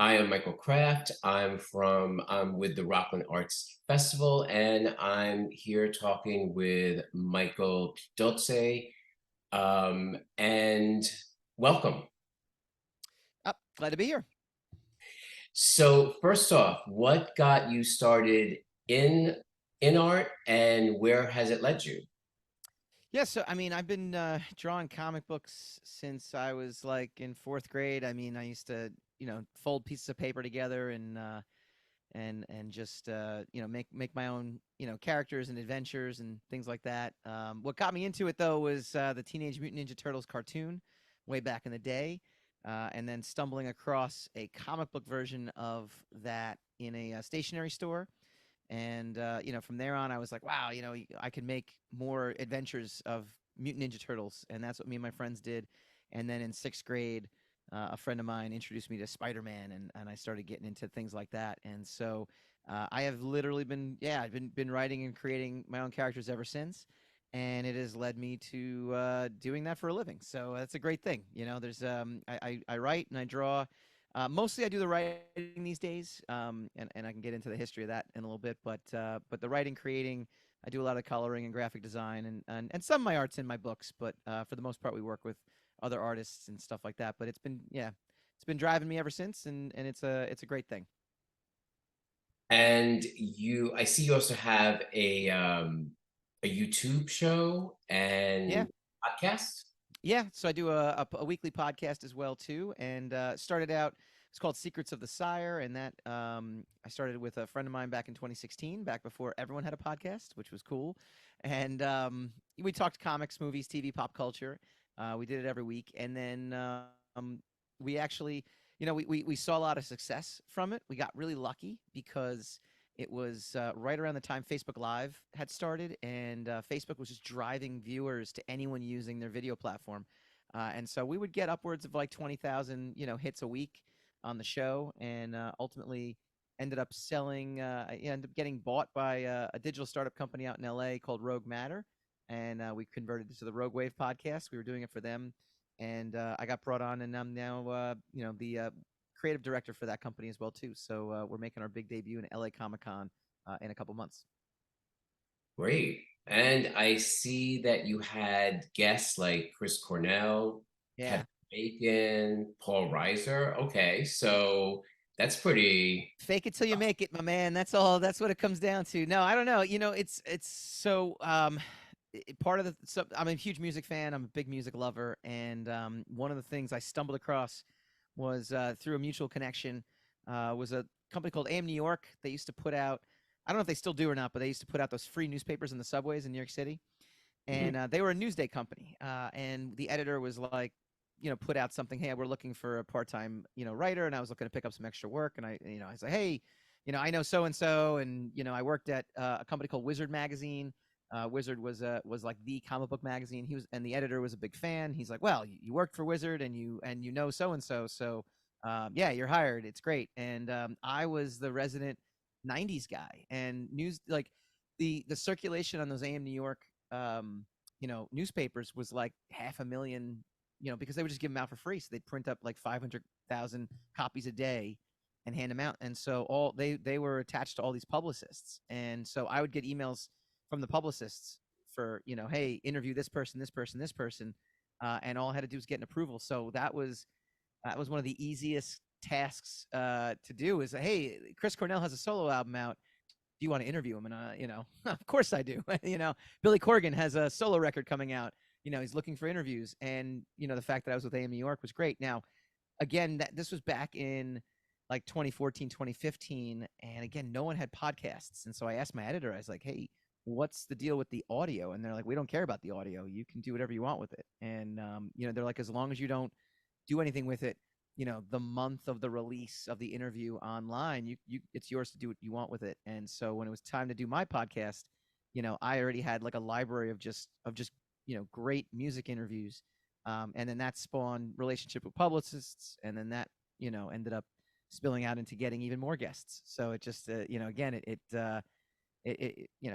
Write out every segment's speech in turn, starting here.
I am Michael Kraft. I'm with the Rockland Arts Festival, and I'm here talking with Michael Dolce. And welcome. Glad to be here. So, first off, what got you started in in art, and where has it led you? Yeah, so I mean, I've been drawing comic books since I was like in fourth grade. I mean, I used to, fold pieces of paper together and just make my own characters and adventures and things like that. What got me into it though was the Teenage Mutant Ninja Turtles cartoon way back in the day, and then stumbling across a comic book version of that in a stationery store. And from there on, I was like, wow, I could make more adventures of Mutant Ninja Turtles, and that's what me and my friends did. And then in sixth grade, a friend of mine introduced me to Spider-Man, and I started getting into things like that. And so I have literally been, yeah, I've been writing and creating my own characters ever since, and it has led me to doing that for a living. So that's a great thing. There's I write and I draw. Mostly, I do the writing these days, and I can get into the history of that in a little bit. But the writing, creating, I do a lot of coloring and graphic design, and some of my art's in my books. But for the most part, we work with other artists and stuff like that. But it's been driving me ever since, and it's a great thing. And I see you also have a YouTube show Yeah, and podcast. yeah. So I do a weekly podcast as well too, and started out. It's called Secrets of the Sire, and that I started with a friend of mine back in 2016, back before everyone had a podcast, which was cool. And we talked comics, movies, TV, pop culture. We did it every week, and then we actually, we saw a lot of success from it. We got really lucky because it was right around the time Facebook Live had started, and Facebook was just driving viewers to anyone using their video platform. And so we would get upwards of like 20,000, hits a week on the show, and ultimately ended up selling. Ended up getting bought by a digital startup company out in LA called Rogue Matter, and we converted it to the Rogue Wave podcast. We were doing it for them, and I got brought on, and I'm now, the creative director for that company as well too. So we're making our big debut in LA Comic Con in a couple months. Great. And I see that you had guests like Chris Cornell, Yeah. Kevin Bacon, Paul Reiser. Okay, so that's pretty. Fake it till you make it, my man. That's all. That's what it comes down to. No, I don't know. It's so part of the. So I'm a huge music fan. I'm a big music lover, and one of the things I stumbled across was through a mutual connection. Was a company called AM New York. They used to put out. I don't know if they still do or not, but they used to put out those free newspapers in the subways in New York City, Mhm. and they were a Newsday company. And the editor was like, put out something. Hey, we're looking for a part-time, writer, and I was looking to pick up some extra work. And I was like, hey, I know so and so, and I worked at a company called Wizard Magazine. Wizard was like the comic book magazine. And the editor was a big fan. He's like, well, you worked for Wizard, and you know so and so, so yeah, you're hired. It's great. And I was the resident '90s guy, and news like the circulation on those AM New York newspapers was like 500,000, because they would just give them out for free. So they'd print up like 500,000 copies a day and hand them out. And so they were attached to all these publicists. And so I would get emails from the publicists for, hey, interview this person, this person, this person. And all I had to do was get an approval. So that was one of the easiest tasks to do is, hey, Chris Cornell has a solo album out. Do you want to interview him? And of course I do. Billy Corgan has a solo record coming out. He's looking for interviews, and the fact that I was with AM New York was great. Now, again, that this was back in like 2014, 2015, and again, no one had podcasts, and so I asked my editor. I was like, "Hey, what's the deal with the audio?" And they're like, "We don't care about the audio. You can do whatever you want with it." And they're like, "As long as you don't do anything with it, the month of the release of the interview online, you it's yours to do what you want with it." And so when it was time to do my podcast, I already had like a library of just great music interviews. And then that spawned relationship with publicists, and then that ended up spilling out into getting even more guests. So it just again it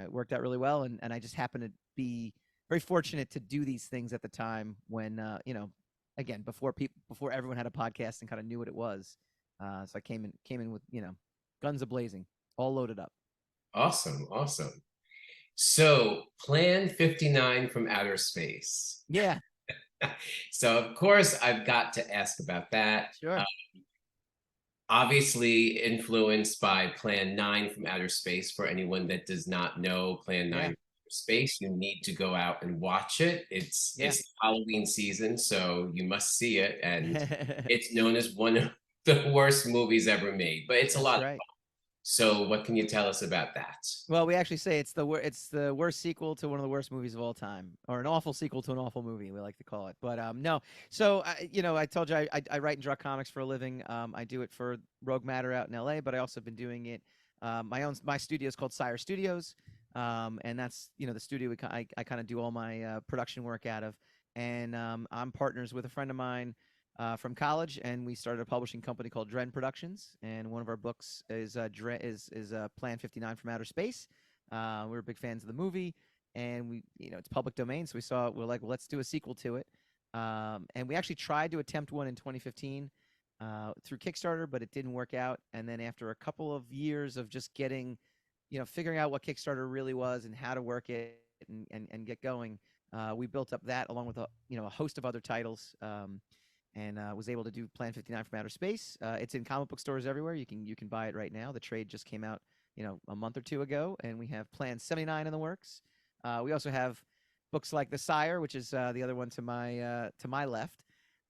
worked out really well, and I just happened to be very fortunate to do these things at the time when again before everyone had a podcast and kind of knew what it was. So I came in with guns a blazing, all loaded up. Awesome, awesome. So, Plan 59 from outer space. Yeah, So, of course, I've got to ask about that. sure. Obviously, influenced by Plan 9 from outer space. For anyone that does not know Plan 9 Yeah, from outer space, you need to go out and watch it. It's yeah. it's Halloween season, so you must see it. And it's known as one of the worst movies ever made, but it's a That's lot. right. So, what can you tell us about that? Well, we actually say it's the worst sequel to one of the worst movies of all time, or an awful sequel to an awful movie. We like to call it, but no. So I told you I write and draw comics for a living. I do it for Rogue Matter out in L.A., but I also been doing it. My studio is called Sire Studios, and that's the studio I kind of do all my production work out of. And I'm partners with a friend of mine from college, and we started a publishing company called Dren Productions. And one of our books is Plan 59 from Outer Space. We were big fans of the movie, and it's public domain, so we're like, well, let's do a sequel to it. And we actually tried to attempt one in 2015 through Kickstarter, but it didn't work out. And then after a couple of years of just figuring out what Kickstarter really was and how to work it and get going, we built up that along with a host of other titles. And was able to do Plan 59 from Outer Space. It's in comic book stores everywhere. You can buy it right now. The trade just came out, a month or two ago, and we have Plan 79 in the works. We also have books like The Sire, which is the other one to my left.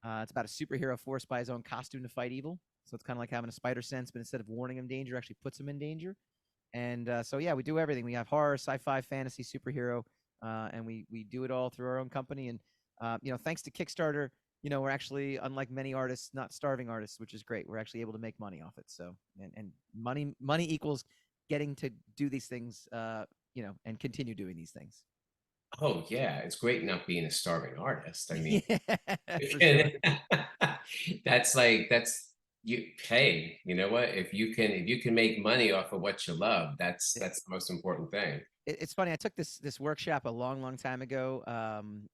It's about a superhero forced by his own costume to fight evil. So it's kind of like having a spider sense, but instead of warning him danger, actually puts him in danger. And so yeah, we do everything. We have horror, sci-fi, fantasy, superhero, and we do it all through our own company. And thanks to Kickstarter, we're actually, unlike many artists, not starving artists, which is great. We're actually able to make money off it. So, and money equals getting to do these things, and continue doing these things. Oh yeah, it's great not being a starving artist. I mean, Yeah, you for can, sure. that's you. Hey, you know what? If you can make money off of what you love, that's the most important thing. It's funny. I took this workshop a long time ago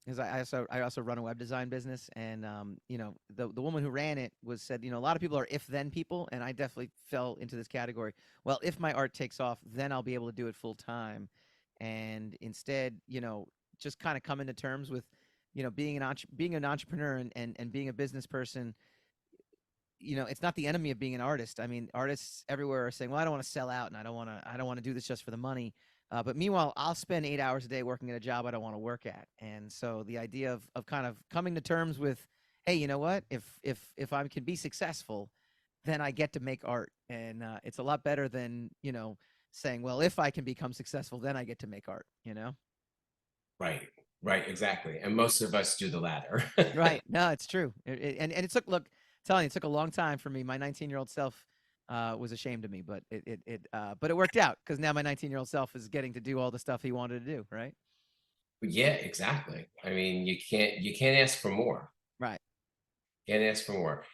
because I also run a web design business, and the woman who ran it said, a lot of people are if then people, and I definitely fell into this category. Well, if my art takes off, then I'll be able to do it full time, and instead, just kind of come into terms with being an entrepreneur and being a business person. It's not the enemy of being an artist. I mean, artists everywhere are saying, "Well, I don't want to sell out, and I don't want to do this just for the money." But meanwhile, I'll spend 8 hours a day working at a job I don't want to work at. And so the idea of kind of coming to terms with, hey, you know what? If I can be successful, then I get to make art, and it's a lot better than saying, well, if I can become successful, then I get to make art. Right, right, exactly. And most of us do the latter. Right? No, it's true. And it took look, telling you, it took a long time for me. My 19-year-old self was ashamed of me, but it worked out because now my 19-year-old self is getting to do all the stuff he wanted to do. Right? Yeah, exactly. I mean, you can't ask for more. Right. Can't ask for more.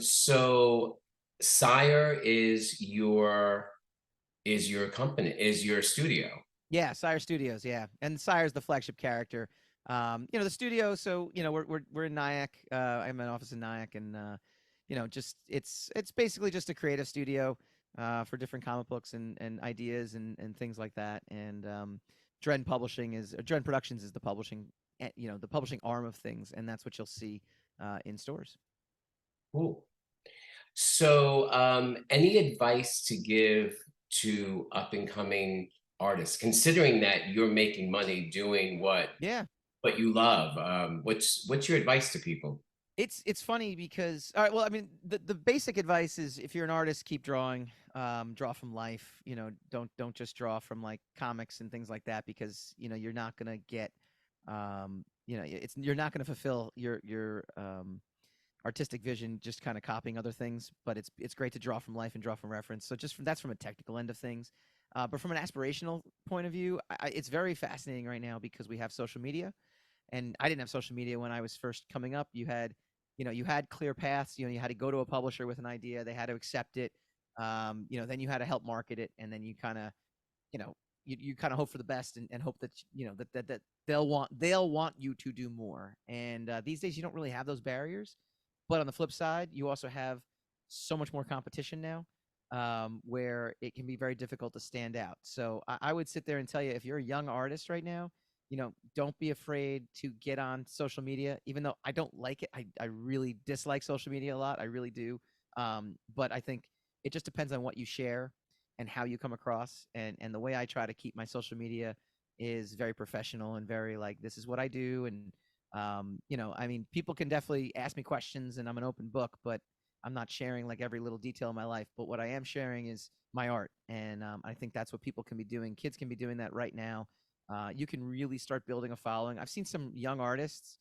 So Sire is your company, is your studio. Yeah, Sire Studios, yeah, and Sire's the flagship character. The studio. So we're in Nyack. I have an office in Nyack, and just it's basically just a creative studio for different comic books and ideas and things like that. And Dren Productions is the publishing, the publishing arm of things, and that's what you'll see in stores. Cool. So, any advice to give to up and coming artists, considering that you're making money doing what Yeah. what you love? What's your advice to people? It's funny because, all right, well, I mean, the basic advice is, if you're an artist, keep drawing. Draw from life. Don't just draw from like comics and things like that, because you're not gonna get, you're not gonna fulfill your artistic vision just kind of copying other things. But it's great to draw from life and draw from reference. So that's from a technical end of things. But from an aspirational point of view, it's very fascinating right now because we have social media, and I didn't have social media when I was first coming up. You had clear paths. You had to go to a publisher with an idea. They had to accept it. Then you had to help market it, and then you kind of, you know, you kind of hope for the best, and hope that that they'll want you to do more. And these days, you don't really have those barriers. But on the flip side, you also have so much more competition now, where it can be very difficult to stand out. So I would sit there and tell you, if you're a young artist right now, don't be afraid to get on social media, even though I don't like it. I really dislike social media a lot. I really do. But I think it just depends on what you share and how you come across. And the way I try to keep my social media is very professional and very like, this is what I do. And, I mean, people can definitely ask me questions and I'm an open book, but I'm not sharing like every little detail of my life. But what I am sharing is my art. And I think that's what people can be doing. Kids can be doing that right now. You can really start building a following. I've seen some young artists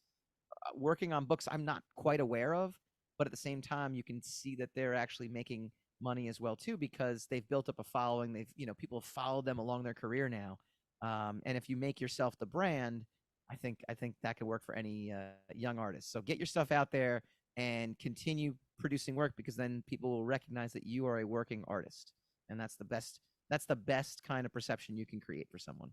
working on books I'm not quite aware of, but at the same time, you can see that they're actually making money as well too, because they've built up a following. People have followed them along their career now. And if you make yourself the brand, I think that could work for any young artist. So get your stuff out there and continue producing work, because then people will recognize that you are a working artist, and that's the best. That's the best kind of perception you can create for someone.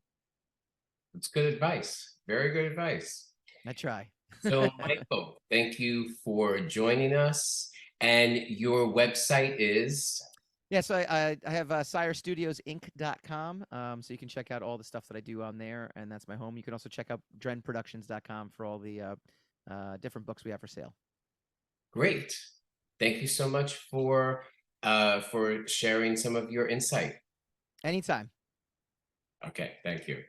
It's good advice. Very good advice. I try. So, Michael, thank you for joining us. And your website is Yeah, so I have SireStudiosInc.com, so you can check out all the stuff that I do on there, and that's my home. You can also check out DrenProductions.com for all the different books we have for sale. great. Thank you so much for sharing some of your insight. Anytime. Okay, thank you.